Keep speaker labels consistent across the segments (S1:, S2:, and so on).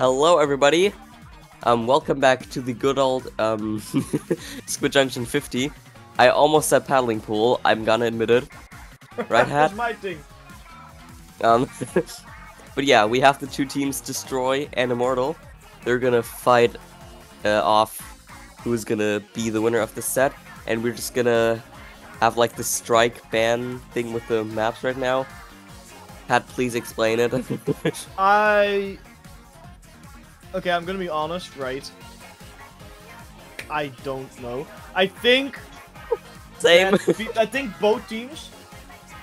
S1: Hello, everybody. Welcome back to the good old Squid Junction 50. I almost said paddling pool. I'm gonna admit it. Right, Hat?
S2: That's my thing.
S1: But yeah, we have the two teams, Destroy and Immortal. They're gonna fight off who's gonna be the winner of the set, and we're just gonna have like the strike ban thing with the maps right now. Pat, please explain it.
S2: Okay, I'm gonna be honest, right? I don't know. I think...
S1: Same.
S2: I think both teams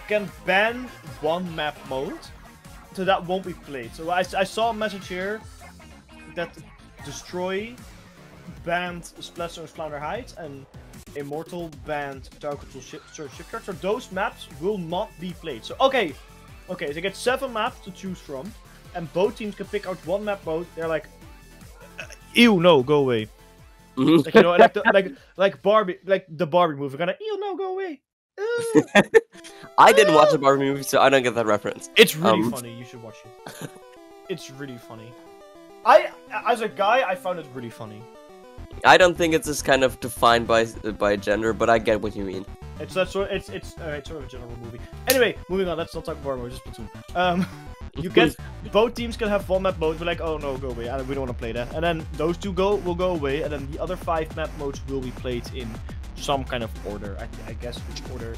S2: can ban one map mode, so that won't be played. So I saw a message here that Destroy banned Splash and Flounder Heights, and Immortal banned Tower Control Shipyard. So those maps will not be played. So okay, so they get 7 maps to choose from, and both teams can pick out one map mode. They're like, ew, no, go away. Like, you know, like Barbie, like the Barbie movie, kind of, ew, no, go away.
S1: I didn't watch the Barbie movie, so I don't get that reference.
S2: It's really funny. You should watch it. It's really funny. As a guy, I found it really funny.
S1: I don't think it's just kind of defined by gender, but I get what you mean.
S2: It's sort of a general movie. Anyway, moving on. Let's not talk Barbie, just Platoon. You get both teams can have one map mode. We're like, oh no, go away. We don't want to play that. And then those two will go away, and then the other 5 map modes will be played in some kind of order. I guess which order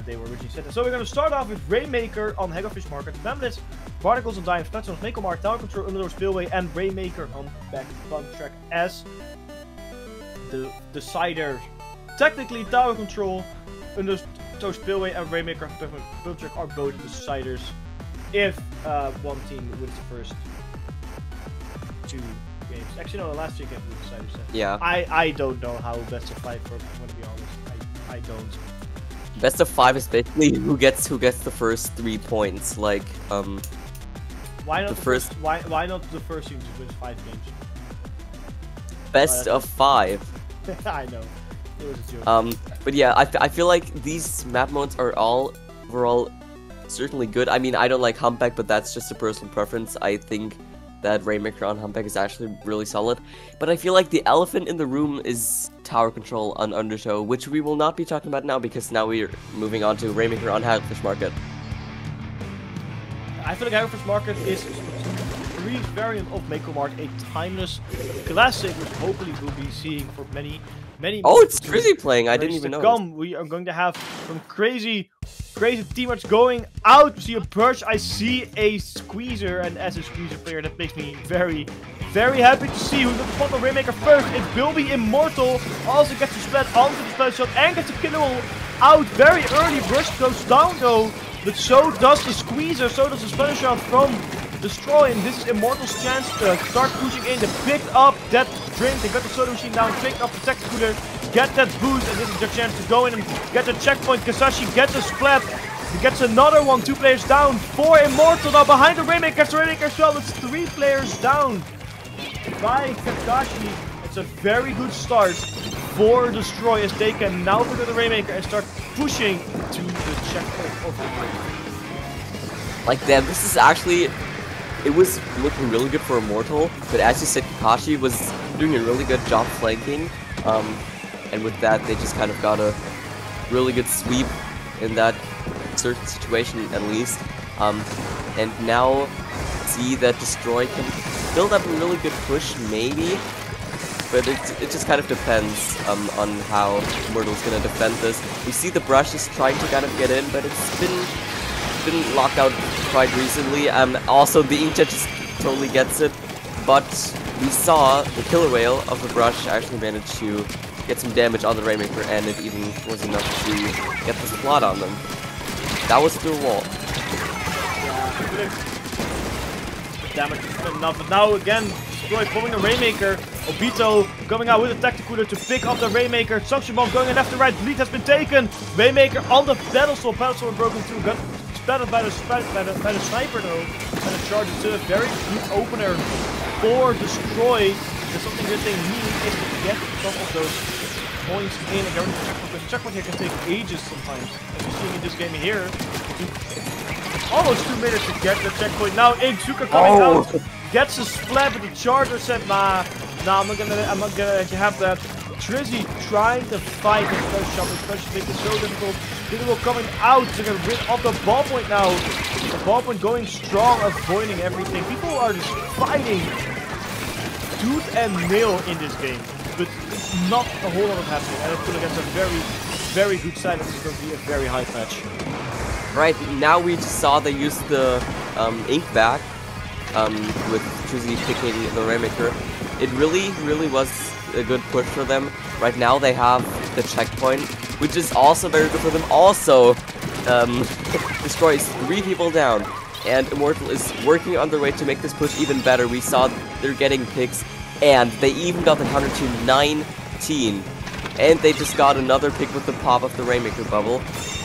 S2: they were originally set. So we're gonna start off with Rainmaker on Hagglefish Market. Then there's Barnacles on Dimes, Platforms, MakoMart, Tower Control, Undertow, Spillway, and Rainmaker on Back Fun Track as the deciders. Technically, Tower Control, Undertow, Spillway, and Rainmaker on Back Fun Track are both the deciders if one team wins the first 2 games. Actually, no, the last 3 games were deciders.
S1: Yeah.
S2: I don't know how best of 5 works. I'm gonna be honest. I don't.
S1: Best of 5 is basically who gets the first 3 points. Like,
S2: why not
S1: the first?
S2: Why not the first team to win 5 games?
S1: Best of 5.
S2: I know. It was a joke.
S1: But yeah, I feel like these map modes are all overall certainly good. I mean, I don't like Humpback, but that's just a personal preference. I think that Rainmaker on Humpback is actually really solid. But I feel like the elephant in the room is Tower Control on Undertow, which we will not be talking about now because now we're moving on to Rainmaker on Hagglefish Market.
S2: I feel like Hagglefish Market is a brief variant of MakoMart, a timeless classic, which hopefully we'll be seeing for many.
S1: Oh, it's Drizzy playing. I didn't even know.
S2: We are going to have some crazy teammates going out. We see a Perch. I see a Squeezer, and as a Squeezer player, that makes me very, very happy to see who's going to spot the Rainmaker first. It will be Immortal. Also gets to splat onto the splat shot and gets a kill out very early. Brush goes down though, but so does the Squeezer. So does the splat shot from Destroy, and this is Immortal's chance to start pushing in. They picked up that drink, they got the soda machine down, picked up the tech scooter, get that boost, and this is their chance to go in and get the checkpoint. Kasashi gets a splat, he gets another one, 2 players down for Immortal. Now behind the Rainmaker, the Rainmaker shot, it's 3 players down by Kakashi. It's a very good start for Destroy as they can now pick up the Rainmaker and start pushing to the checkpoint of the Rainmaker.
S1: Like that, this is actually... It was looking really good for Immortal, but as you said, Kakashi was doing a really good job flanking, and with that, they just kind of got a really good sweep in that certain situation, at least. And now, see that Destroy can build up a really good push, maybe, but it just kind of depends on how Immortal's gonna defend this. We see the Brush is trying to kind of get in, but it's been locked out quite recently. Also, the Inkjet just totally gets it, but we saw the Killer Whale of the Brush actually managed to get some damage on the Rainmaker, and it even was enough to get the splat on them. That was through a wall.
S2: Yeah, damage is not enough, but now again, Destroy pulling the Rainmaker. Obito coming out with a Tacticooler to pick up the Rainmaker. Suction Bomb going left and right. Bleed has been taken. Rainmaker on the pedestal. Pedestal broken through. Got splattered by the sniper though. And the charge is a very good opener for Destroy. There's something that they need is to get some of those points in and get rid of the checkpoint. Because the checkpoint here can take ages sometimes. As we're seeing in this game here. Almost 2 minutes to get the checkpoint. Now Suka coming out gets a splat, but the charger said, nah, I'm not gonna let you have that. Trizzy trying to fight the first shot, especially making it so difficult. People coming out to get rid of the ballpoint now. The ballpoint going strong, avoiding everything. People are just fighting tooth and nail in this game, but not a whole lot of happening. And I feel like that's a very, very good sign that this is going to be a very high match.
S1: Right, now we just saw they used the ink back with Trizzy picking the Rainmaker. It really was a good push for them. Right now they have the checkpoint, which is also very good for them. Also, destroys 3 people down. And Immortal is working on their way to make this push even better. We saw they're getting picks, and they even got the counter to 19. And they just got another pick with the pop of the Rainmaker bubble.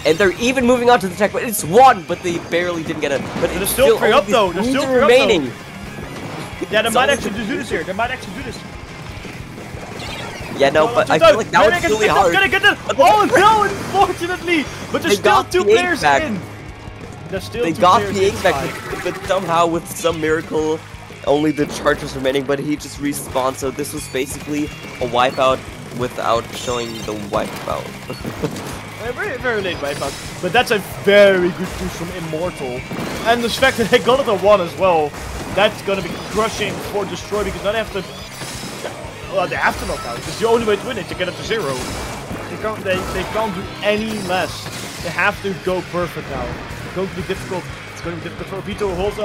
S1: And they're even moving on to the checkpoint. It's 1, but they barely didn't get it. But
S2: they're still 3 up though. They're still 3
S1: remaining.
S2: Yeah, they might actually do this here. They might actually do this.
S1: Yeah, no, but I feel like that was really hard.
S2: Gonna get that. Oh no, unfortunately! But there's still 2 players in.
S1: They got the ink back, but somehow with some miracle, only the chargers remaining. But he just respawned, so this was basically a wipeout without showing the wipeout.
S2: A very late wipeout, but that's a very good push from Immortal, and the fact that they got it at 1 as well. That's gonna be crushing for Destroy, because now they have to. Well, they have to knock out. It's the only way to win it, to get it to 0. They can't do any less. They have to go perfect now. It's going to be difficult. It's going to be difficult for Obito. Holds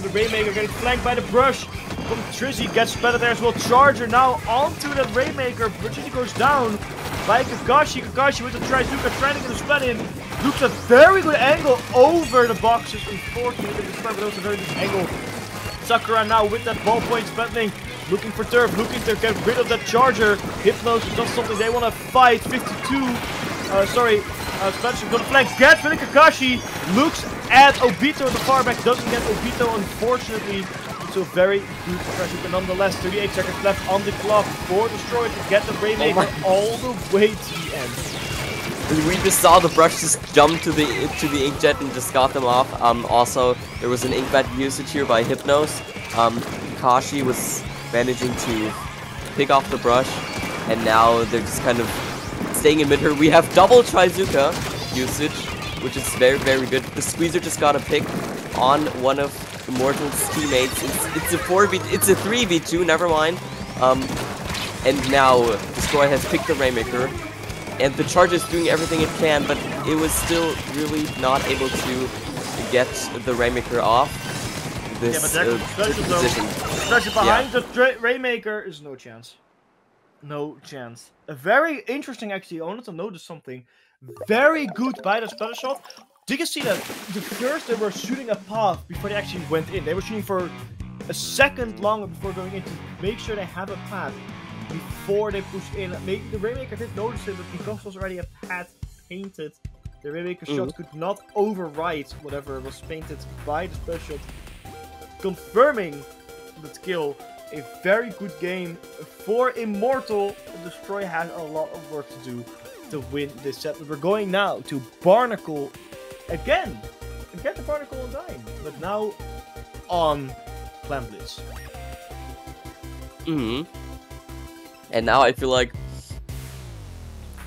S2: the Rainmaker, getting flanked by the brush. From Trizzy, gets better there as well. Charger now onto that Rainmaker. Trizzy goes down by Kakashi. Kakashi with the Trizuka trying to get a splat in. Looks a very good angle over the boxes. Unfortunately, but also a very good angle. Sakura now with that ballpoint splatting. Looking for turf, looking to get rid of that charger. Hypnos is not something they want to fight. 52. Spencer got a flank. Gets rid of Kakashi. Looks at Obito at the far back. Doesn't get Obito, unfortunately. So very good pressure, but nonetheless, 38 seconds left on the clock for Destroy to get the Rainmaker all the way to the end.
S1: We just saw the brush just jump to the inkjet and just got them off. Also, there was an inkbat usage here by Hypnos. Kakashi was managing to pick off the brush, and now they're just kind of staying in mid-her. We have double Trizuka usage, which is very good. The Squeezer just got a pick on one of Immortal's teammates. It's a 3v2, never mind. And now Destroy has picked the Rainmaker, and the charge is doing everything it can, but it was still really not able to get the Rainmaker off. This position.
S2: Especially behind the Rainmaker is no chance. No chance. A very interesting, actually. I wanted to notice something. Very good by the splatter shot. Did you see that? The first they were shooting a path before they actually went in. They were shooting for a second longer before going in to make sure they have a path before they push in. Maybe the Rainmaker did notice it, but because there was already a path painted, the Rainmaker shot could not override whatever was painted by the splatter shot. Confirming the kill. A very good game for Immortal. Destroy has a lot of work to do to win this set. We're going now to Barnacle again. Get the Barnacle on Dying, but now on Plan Blitz.
S1: And now I feel like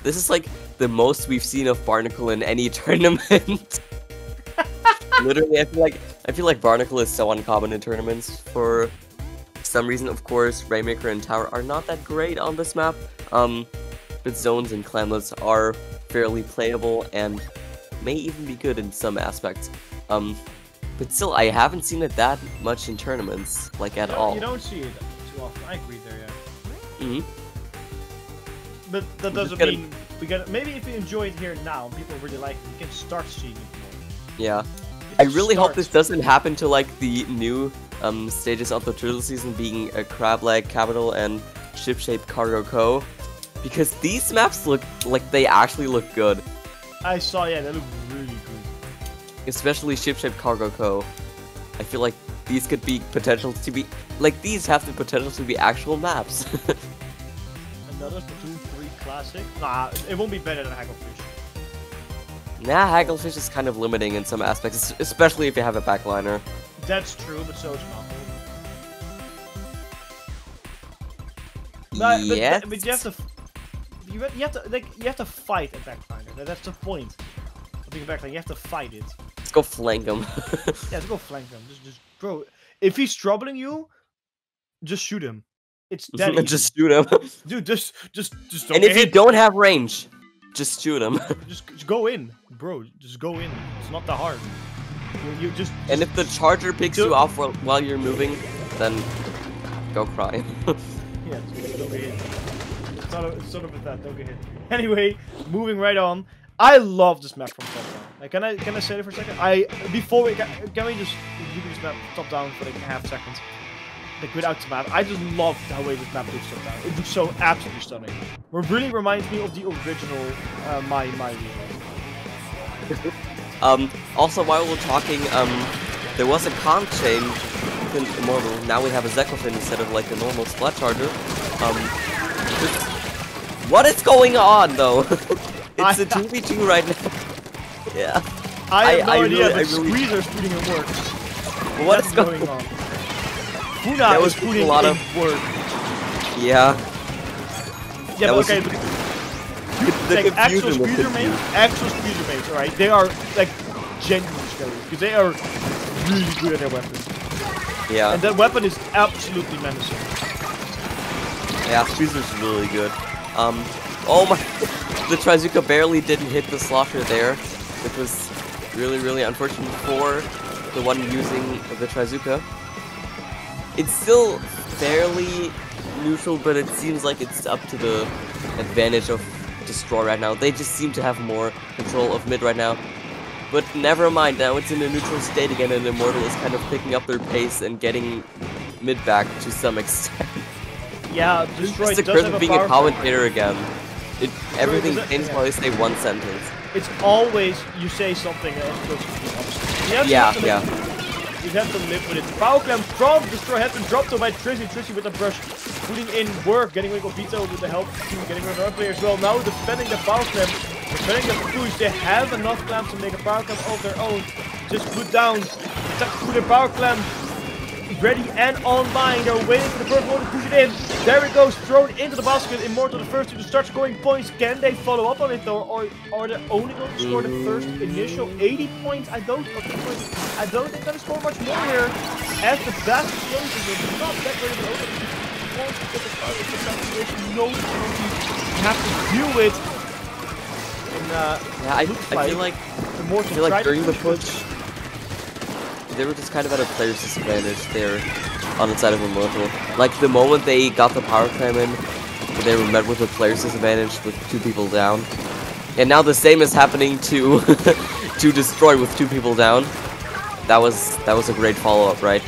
S1: this is like the most we've seen of Barnacle in any tournament. Literally, I feel like Barnacle is so uncommon in tournaments for some reason. Of course, Rainmaker and Tower are not that great on this map, but Zones and Clanless are fairly playable and may even be good in some aspects. But still, I haven't seen it that much in tournaments, like at all.
S2: You don't see it too often. I agree there, yeah. But that doesn't mean we get. Maybe if you enjoy it here now, and people really like it, you can start seeing it more.
S1: Yeah. I really hope this doesn't happen to like the new stages of the turtle season, being a crab leg capital and ship-shaped cargo co, because these maps look like they actually look good.
S2: I saw, yeah, they look really good.
S1: Especially ship-shaped cargo co. I feel like these could be potential to be like these have the potential to be actual maps.
S2: Another Splatoon 3 classic. Nah, it won't be better than Hagglefish.
S1: Nah, Hagglefish is kind of limiting in some aspects, especially if you have a backliner.
S2: That's true, but so is Mako.
S1: Yes.
S2: But you have to. You have to like you have to fight a backliner. That's the point. Of being a backliner, you have to fight it.
S1: Let's go flank him.
S2: Yeah, let's go flank him. Just bro. If he's troubling you, just shoot him. It's that easy.
S1: Just shoot him.
S2: Dude, just don't
S1: And
S2: get
S1: if you
S2: hit.
S1: don't have range, just shoot him.
S2: Just go in, bro. Just go in. It's not that hard. You just.
S1: And if the charger picks you off while you're moving, then go cry.
S2: Yeah, just don't get hit. It's sort of with that. Don't get hit. Anyway, moving right on. I love this map from top down. Like, can I say that for a second? Before we can we just do this map top down for like a half second? Like without the map, I just love the way this map looks top down. It looks so absolutely stunning. It really reminds me of the original my
S1: Also, while we're talking, there was a comp change in Immortal. Now we have a Zekofin instead of like a normal Splat Charger. What is going on though? It's a 2v2 right now. Yeah.
S2: I have no idea,
S1: really,
S2: but Squeezer's putting in work.
S1: What is going
S2: on? Funa is putting in work.
S1: Yeah.
S2: Yeah, but okay, but like actual Squeezer mates, alright, they are like genuinely scary because they are really good at their weapons.
S1: Yeah.
S2: And that weapon is absolutely menacing.
S1: Yeah, Squeezer's really good. Oh my, the Trizuka barely didn't hit the Slosher there, which was really unfortunate for the one using the Trizuka. It's still fairly neutral, but it seems like it's up to the advantage of Destroy right now. They just seem to have more control of mid right now. But never mind, now it's in a neutral state again, and Immortal is kind of picking up their pace and getting mid back to some extent.
S2: Yeah, Destroy
S1: does have a being a commentator again. Everything changes while they say one sentence.
S2: It's always you say something as opposed to the opposite.
S1: Yeah.
S2: You have to live with it. The power clamp from Destroy has been dropped by Trizzy. Trizzy with a brush, putting in work, getting rid of Vito with the help team, getting rid of our player as well. Now defending the power clamp, defending the push. They have enough clamps to make a power clamp of their own. Just put down, put their power clamp ready and online. They're waiting for the first one to push it in. There it goes, thrown into the basket. Immortal, the first to start scoring points. Can they follow up on it though, or are they only going to score the first initial 80 points? I don't think they're going to score much more here. As the basket closes, it's not that great of an opening. No penalty have to deal with. And,
S1: yeah, I feel like during the push, they were just kind of at a player's disadvantage there on the side of Immortal. Like, the moment they got the power clam in, they were met with a player's disadvantage with 2 people down. And now the same is happening to to Destroy with 2 people down. That was a great follow-up, right?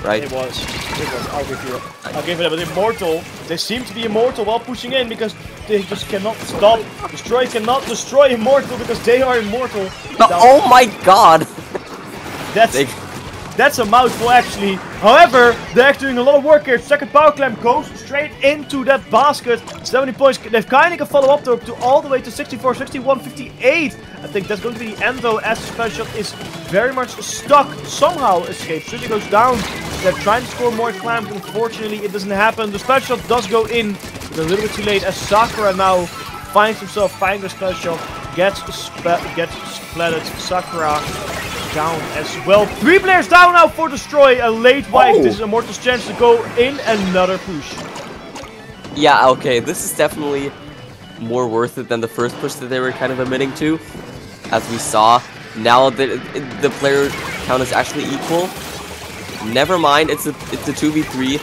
S1: Right?
S2: It was. I'll give it up. But Immortal, they seem to be immortal while pushing in because they just cannot stop. Destroy cannot destroy Immortal because they are immortal.
S1: Oh my god!
S2: That's a mouthful actually. However, they're actually doing a lot of work here. Second power clamp goes straight into that basket. 70 points. They've kind of follow up though to all the way to 64, 61, 58. I think that's going to be the end though, as the special is very much stuck. Somehow escapes. City goes down. They're trying to score more clamps. Unfortunately, it doesn't happen. The special does go in, but a little bit too late as Sakura now finds himself finding the special. Gets splattered. Sakura down as well. 3 players down now for Destroy. A late wipe. This is Immortal's chance to go in another push.
S1: Yeah, okay. This is definitely more worth it than the first push that they were kind of admitting to. As we saw, now the player count is actually equal. Never mind, it's a 2v3.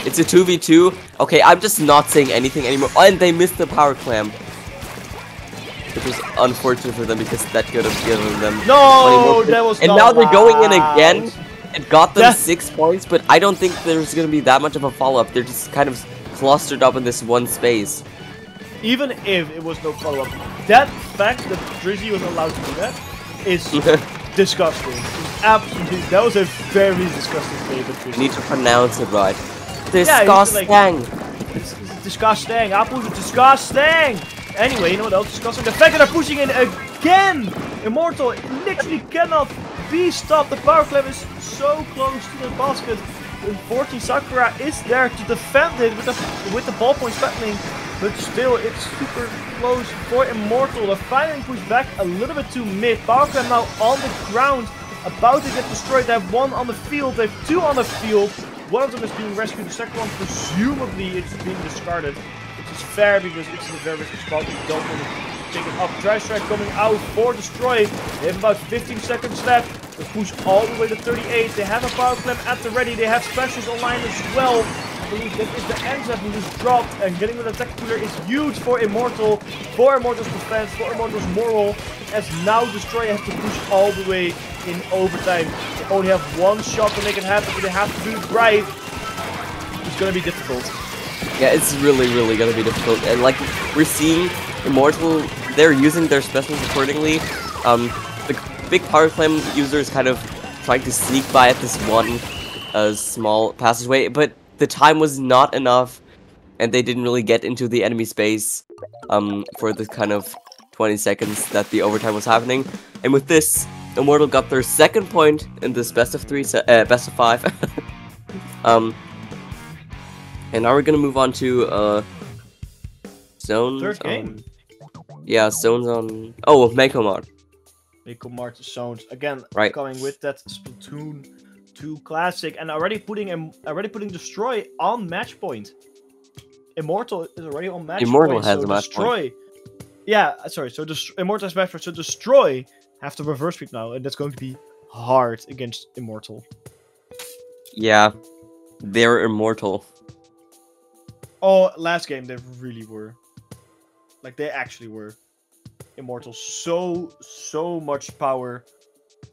S1: It's a 2v2. Okay, I'm just not saying anything anymore. Oh, and they missed the power clamp. Which was unfortunate for them because that could have given them 20 more
S2: that was
S1: and now they're going in again. It got them 6 points, but I don't think there's going to be that much of a follow-up. They're just kind of clustered up in this one space.
S2: Even if it was no follow-up, that fact that Drizzy was allowed to do that is disgusting. Absolutely, that was a very disgusting play.
S1: You need to pronounce it right. Disgusting.
S2: Yeah, disgusting. I put it disgusting. Anyway, you know what else is disgusting? The fact that they're pushing in again! Immortal literally cannot be stopped. The power clamp is so close to the basket. Unfortunately, Sakura is there to defend it with the ballpoint battling, but still it's super close for Immortal. They're finally pushed back a little bit too mid. Power clamp now on the ground, about to get destroyed. They have one on the field, they have two on the field. One of them is being rescued, the second one presumably it's being discarded, which is fair because it's in a very risky spot. You don't want to take it up. Dry Strike coming out for Destroy. They have about 15 seconds left. They push all the way to 38. They have a power clamp at the ready. They have specials online as well. I believe that is the end zone who just dropped, and getting with the attack cooler is huge for Immortal, for Immortal's defense, for Immortal's moral, as now Destroy has to push all the way in overtime. They only have one shot to make it happen, but they have to do it right. It's gonna be difficult.
S1: Yeah, it's really gonna be difficult, and like we're seeing Immortal, they're using their specials accordingly. The big power clamp users kind of trying to sneak by at this one small passageway, but the time was not enough, and they didn't really get into the enemy space for the kind of 20 seconds that the overtime was happening. And with this, Immortal got their second point in this best of 5. And now we're gonna move on to zones.
S2: Third game.
S1: Yeah, zones on. Oh, MakoMart.
S2: MakoMart zones again.
S1: Right.
S2: Coming with that Splatoon 2 classic, and already putting Destroy on match point. Immortal is already on match point.
S1: Immortal has
S2: so
S1: a match
S2: Destroy.
S1: point.
S2: Yeah, sorry. So Immortal has match point. So Destroy have to reverse sweep now, and that's going to be hard against Immortal.
S1: Yeah, they're Immortal.
S2: Oh, last game they really were. Like they actually were. Immortal, so much power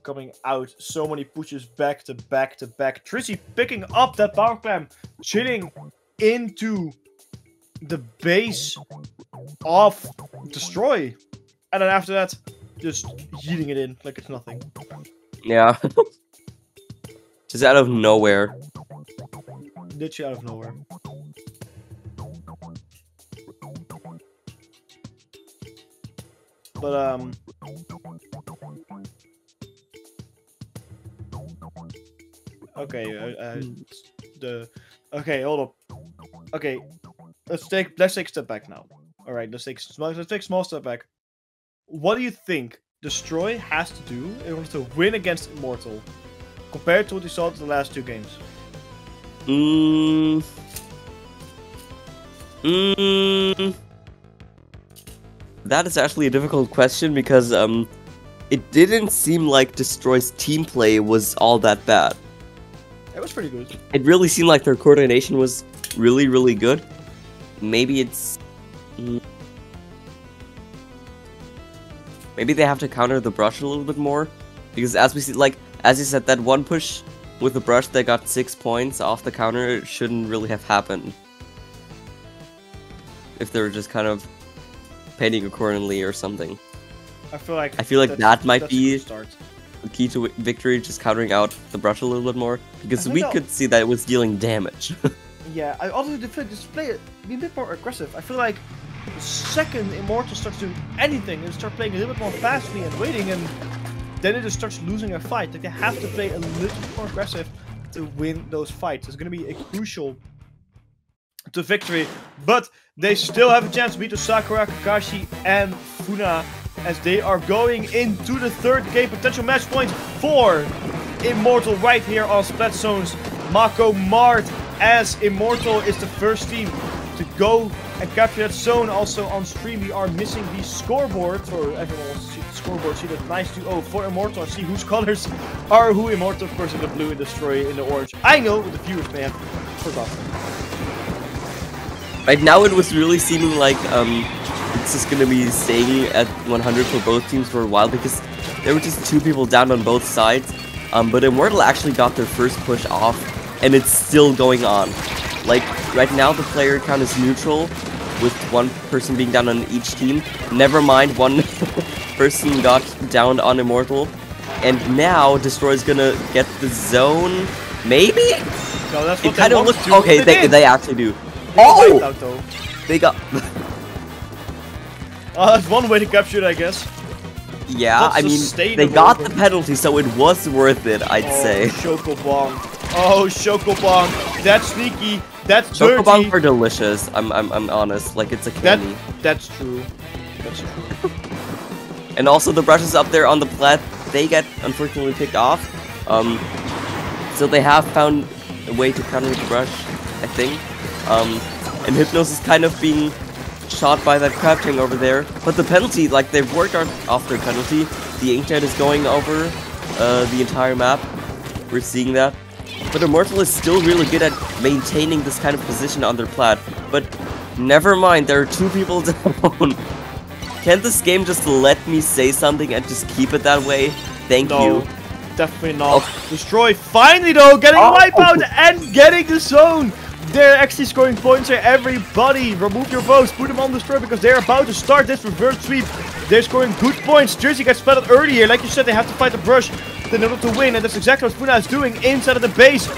S2: coming out, so many pushes back to back to back. Trissy picking up that power clamp, chilling into the base of Destroy, and then after that, just yeeting it in like it's nothing.
S1: Yeah, just out of nowhere.
S2: Literally out of nowhere. But okay, okay, hold up. Okay, let's take a step back now. All right, let's take a small step back. What do you think Destroy has to do in order to win against Immortal, compared to what you saw in the last two games?
S1: That is actually a difficult question because it didn't seem like Destroy's team play was all that bad.
S2: It was pretty good.
S1: It really seemed like their coordination was really good. Maybe it's maybe they have to counter the brush a little bit more, because as we see, like as you said, that one push with the brush that got 6 points off the counter shouldn't really have happened if they were just kind of painting accordingly or something.
S2: I feel like
S1: that might be
S2: the
S1: key to victory, just countering out the brush a little bit more, because we could see that it was dealing damage.
S2: Yeah, I also just be a bit more aggressive. I feel like the second Immortal starts doing anything and start playing a little bit more fastly and waiting, and then it just starts losing a fight. Like they have to play a little bit more aggressive to win those fights. It's going to be a crucial to victory, but they still have a chance to beat the Sakura, Kakashi, and Funa, as they are going into the third game. Potential match point for Immortal right here on Splat Zones. MakoMart, as Immortal is the first team to go and capture that zone. Also on stream we are missing the scoreboard, so everyone wants to see the scoreboard, see that nice 2-0 for Immortal, and see whose colors are who. Immortal of course in the blue and Destroy in the orange. I know, but the viewers may have forgotten.
S1: Right now it was really seeming like it's just gonna be staying at 100 for both teams for a while, because there were just 2 people down on both sides. But Immortal actually got their first push off, and it's still going on. Like, right now the player count is neutral, with 1 person being down on each team. Never mind, 1 person got down on Immortal. And now Destroy's gonna get the zone, maybe?
S2: No, that's what
S1: it kind of looks
S2: to.
S1: okay. They actually do.
S2: Out,
S1: they got.
S2: Oh, that's one way to capture it, I guess.
S1: Yeah, I mean, they got the penalty, so it was worth it, I'd say.
S2: Chocobong. Oh, Chocobong. That's sneaky. That's dirty.
S1: Chocobong are delicious. I'm honest. Like, it's a candy.
S2: That's true. That's true.
S1: And also the brushes up there on the plat, they get unfortunately picked off. So they have found a way to counter the brush, I think. And Hypnos is kind of being shot by that crab tank over there. But the penalty, like, they've worked off their penalty. The Inkjet is going over the entire map. We're seeing that. But Immortal is still really good at maintaining this kind of position on their plat. But never mind, there are 2 people down. Can't this game just let me say something and just keep it that way? Thank you.
S2: Definitely not. Oh. Destroy finally though, getting a wipeout and getting the zone. They're actually scoring points here, everybody. Remove your votes, put them on Destroy because they're about to start this reverse sweep. They're scoring good points. Jersey gets splattered earlier. Like you said, they have to fight the brush in order to win. And that's exactly what Funa is doing inside of the base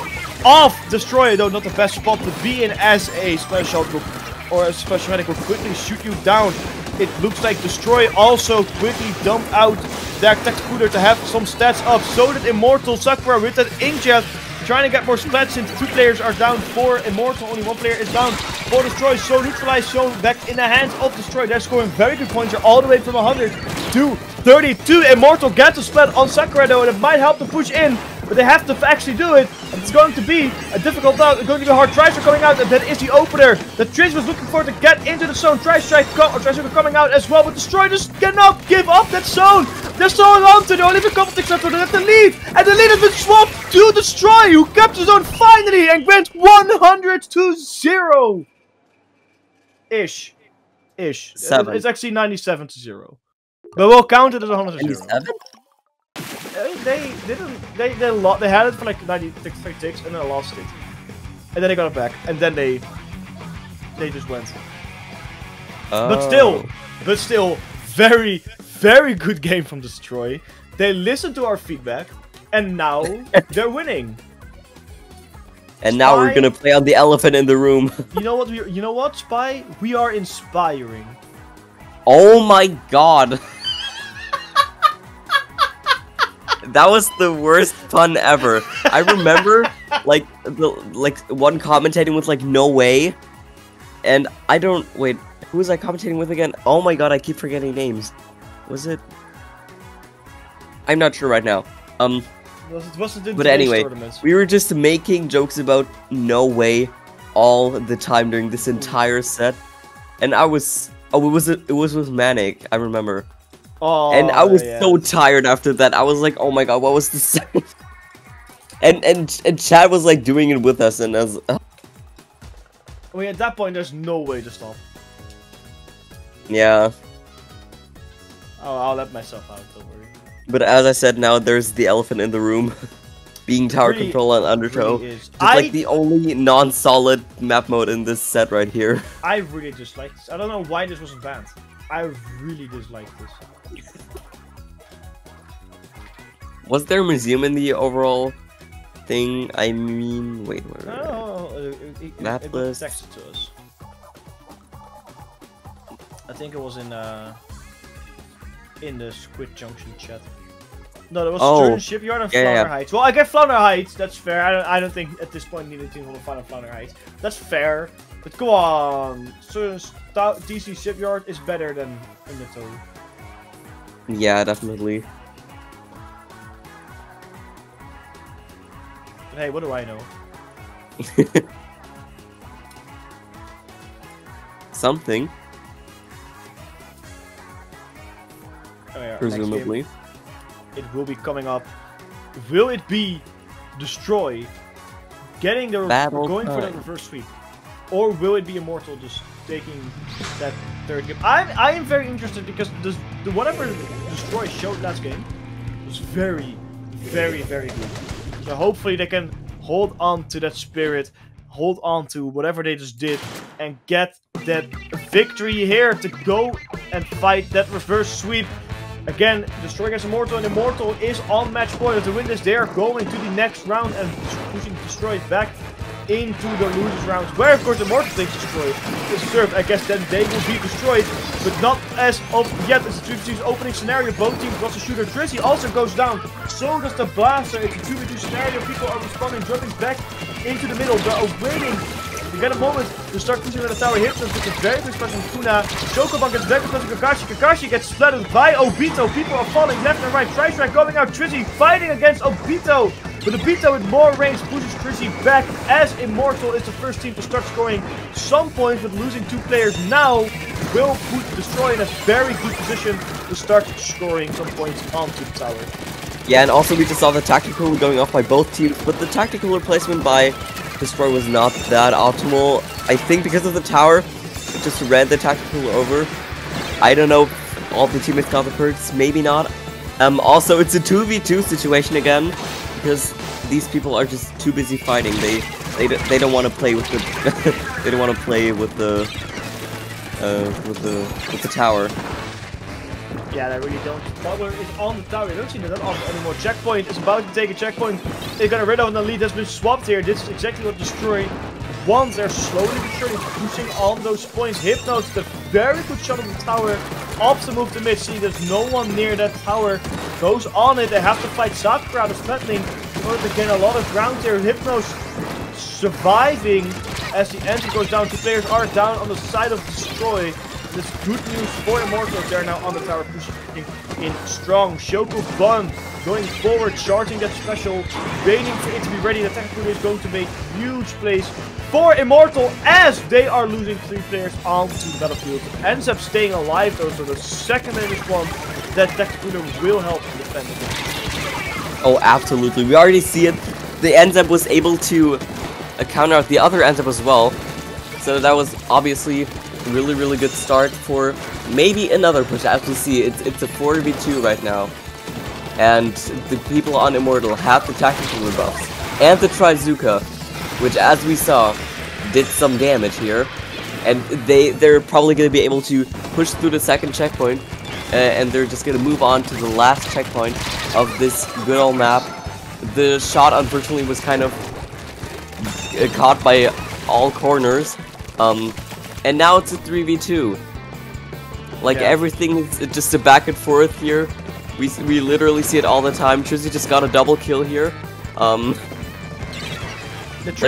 S2: of Destroy. Though not the best spot to be in as a special group or a special medic will quickly shoot you down. It looks like Destroy also quickly dumped out their tech cooler to have some stats up. So did Immortal. Sakura with that Inkjet trying to get more splats since 2 players are down for Immortal. Only 1 player is down for Destroy. So neutralized zone back in the hands of Destroy. They're scoring very good points here, all the way from 100 to 32. Immortal gets a splat on Sakura though, and it might help to push in. But they have to actually do it. And it's going to be a difficult route. It's going to be hard. Tries are coming out, and that is the opener that Trish was looking for to get into the zone. Tries are coming out as well, but Destroy just cannot give up that zone. They're so on to. They only have a couple ticks left, so they have the lead. And the lead has been swapped to Destroy, who kept the zone finally and went 100 to 0. Ish.
S1: 7.
S2: It's actually 97 to 0. But we'll count it as 100 to 0.
S1: 97?
S2: They had it for like 96 and then they lost it. And then they got it back. And then they just went.
S1: Oh.
S2: But still, very, very good game from Destroy. They listened to our feedback and now they're winning.
S1: And now we're gonna play on the elephant in the room.
S2: You know what, Spy? We are inspiring.
S1: Oh my god. That was the worst pun ever. I remember, like one commentating with like no way, and I don't wait. Who was I commentating with again? Oh my god, I keep forgetting names. Was it? I'm not sure right now. But anyway, we were just making jokes about no way all the time during this entire set, and I was it was with Manic. I remember.
S2: Oh,
S1: and I was so tired after that. I was like, oh my god, what was this? and Chad was like doing it with us, and I was.
S2: I mean, at that point, there's no way to stop.
S1: Yeah.
S2: Oh, I'll let myself out. Don't worry.
S1: But as I said, now there's the elephant in the room, being tower control on Undertow.
S2: Really
S1: it's like the only non-solid map mode in this set right here.
S2: I really dislike this. I don't know why this wasn't banned. I really dislike this.
S1: Was there a museum in the overall thing? I mean, wait.
S2: Map list. It texted to us. I think it was in the Squid Junction chat. No, there was Sturgeon Shipyard and Flounder Heights. Well, I get Flounder Heights. That's fair. I don't think at this point needed to hold a fight on Flounder Heights. That's fair. But come on, DC Shipyard is better than Undertow.
S1: Yeah, definitely.
S2: But hey, what do I know?
S1: Something.
S2: Oh, yeah,
S1: presumably.
S2: It will be coming up. Will it be Destroy getting the going for that reverse sweep? Or will it be Immortal just taking that third game? I am very interested because the whatever Destroy showed last game was very, very, very good. So hopefully they can hold on to that spirit, hold on to whatever they just did, and get that victory here to go and fight that reverse sweep. Again, Destroy against Immortal, and Immortal is on match point. To win this, they are going to the next round and pushing Destroy back into the losers rounds, where of course Immortal takes Destroy. Is served, I guess then they will be destroyed, but not as of yet as the 2v2's opening scenario. Both teams lost a shooter. Drizzy also goes down, so does the Blaster. It's a 2v2 scenario. People are responding, jumping back into the middle. They're waiting to get a moment to start pushing on the tower. Hypnos gets a very good spot from Kuna. Chocoban gets back to Kakashi. Kakashi gets splattered by Obito. People are falling left and right. Tri-Strike going out. Drizzy fighting against Obito. But Obito with more range pushes Drizzy back as Immortal is the first team to start scoring some points, but losing 2 players now will put Destroy in a very good position to start scoring some points onto the tower.
S1: Yeah, and also we just saw the tactical going off by both teams, but the tactical replacement by Destroy was not that optimal. I think because of the tower, it just ran the tactical over. I don't know if all the teammates got the perks, maybe not. Also, it's a 2v2 situation again, because these people are just too busy fighting. They don't want to play with the they don't want to play with the tower.
S2: Yeah, they really don't. Butler is on the tower. You don't see that often anymore. Checkpoint is about to take a checkpoint. They got rid of an elite has been swapped here. This is exactly what Destroy wants. They're slowly but surely pushing on those points. Hypnos, the very good shot of the tower. Opts to move to mid. See, there's no one near that tower. Goes on it. They have to fight Sakura. Is threatening in order to gain a lot of ground here. Hypnos surviving as the entry goes down. 2 players are down on the side of Destroy. This good news for Immortals. They're now on the tower pushing in strong. Shokuban going forward, charging that special, waiting for it to be ready. The technical is going to make huge plays for Immortal as they are losing 3 players onto the battlefield. Ends up staying alive though, so the second they respond, that tactical will help defend it.
S1: Oh, absolutely. We already see it. The Enzep was able to counter out the other Enzep as well. So that was obviously really good start for maybe another push. As we see, it's a 4v2 right now, and the people on Immortal have the tactical rebuffs and the Trizuka, which, as we saw, did some damage here, and they're probably going to be able to push through the second checkpoint, and they're just going to move on to the last checkpoint of this good old map. The shot unfortunately was kind of caught by all corners. And now it's a 3v2. Like, yeah. Everything is just a back and forth here. We literally see it all the time. Trizzy just got a double kill here. Like,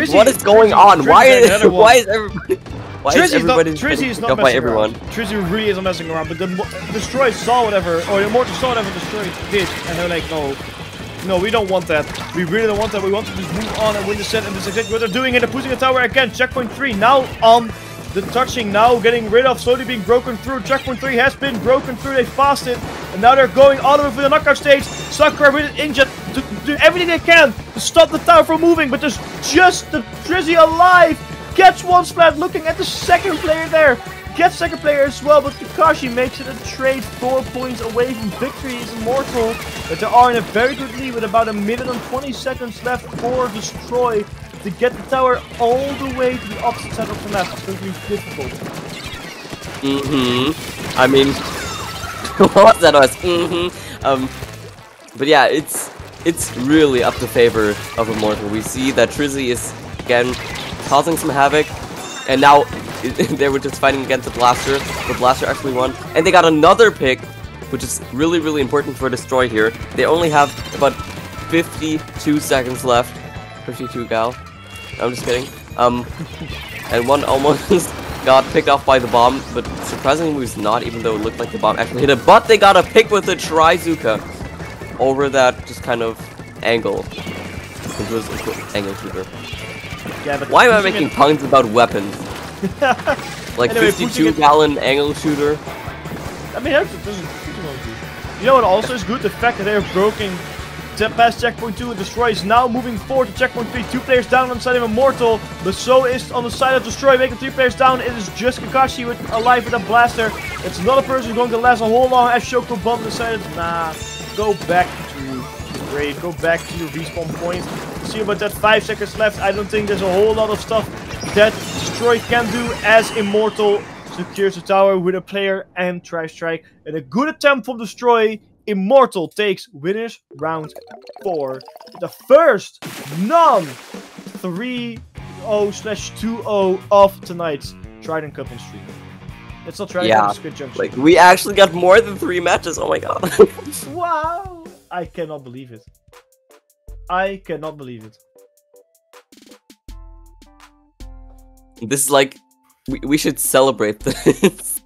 S1: what is going on? Why is everybody?
S2: Trizzy is not messing around. Trizzy really isn't messing around. But the Destroy saw whatever, or the Immortal saw whatever Destroy did, and they're like, no, we don't want that. We really don't want that. We want to just move on and win the set. And this is exactly what they're doing here. They're pushing the tower again. Checkpoint 3 now on. The touching now getting rid of, slowly being broken through. Checkpoint 3 has been broken through. They passed it. And now they're going all the way for the knockout stage. Sakura with an inkjet to do everything they can to stop the tower from moving. But there's just the Drizzy alive. Gets one splat looking at the second player there. Gets second player as well. But Kakashi makes it a trade 4 points away from victory. Is Immortal. But they are in a very good lead with about 1 minute and 20 seconds left for Destroy to get the tower all the way to the opposite side of the map. It's going to be difficult.
S1: I mean, what's that noise? But yeah, it's really up to favor of Immortal. We see that Drizzy is again causing some havoc, and now they were just fighting against the Blaster. The Blaster actually won, and they got another pick, which is really important for Destroy here. They only have about 52 seconds left. 52 gal. I'm just kidding. And one almost got picked off by the bomb, but surprisingly was not, even though it looked like the bomb actually hit it. But they got a pick with the Trizuka over that just kind of angle. It was an angle shooter.
S2: Yeah, but
S1: why am I making puns about weapons? Like anyway, 52-gallon angle shooter.
S2: I mean, you know what also is good? The fact that they're broken past checkpoint 2 and Destroy is now moving forward to checkpoint 3. 2 players down on the side of Immortal, but so is on the side of Destroy, making 3 players down. It is just Kakashi with alive with a blaster. It's not a person who's going to last a whole long as Shokuban decided, nah, go back to the grave, go back to your respawn point. See about that 5 seconds left. I don't think there's a whole lot of stuff that Destroy can do as Immortal secures the tower with a player and Tri-Strike. And a good attempt from Destroy. Immortal takes winners round 4. The first non-3 1-0/2-0 of tonight's Trident Cup on stream. It's not Trident Cup, it's Squid Junction.
S1: Like, we actually got more than 3 matches, oh my god.
S2: Wow! I cannot believe it. I cannot believe it.
S1: This is like, we should celebrate this.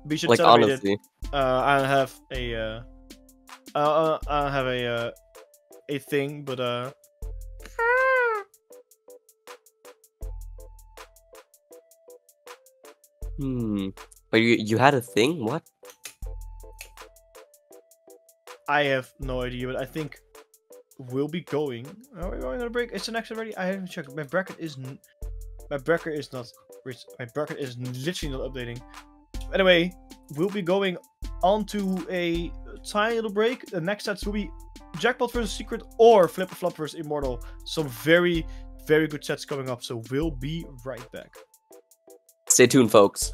S2: We should
S1: like,
S2: celebrate
S1: honestly.
S2: it. I have a thing, but
S1: But you had a thing? What?
S2: I have no idea, but I think we'll be going. Are we going on a break? Is the next already? I haven't checked. My bracket is not. My bracket is literally not updating. Anyway, we'll be going on to a tiny little break. The next sets will be Jackpot vs Secret or Flip Flop vs Immortal. Some very, very good sets coming up. So we'll be right back.
S1: Stay tuned, folks.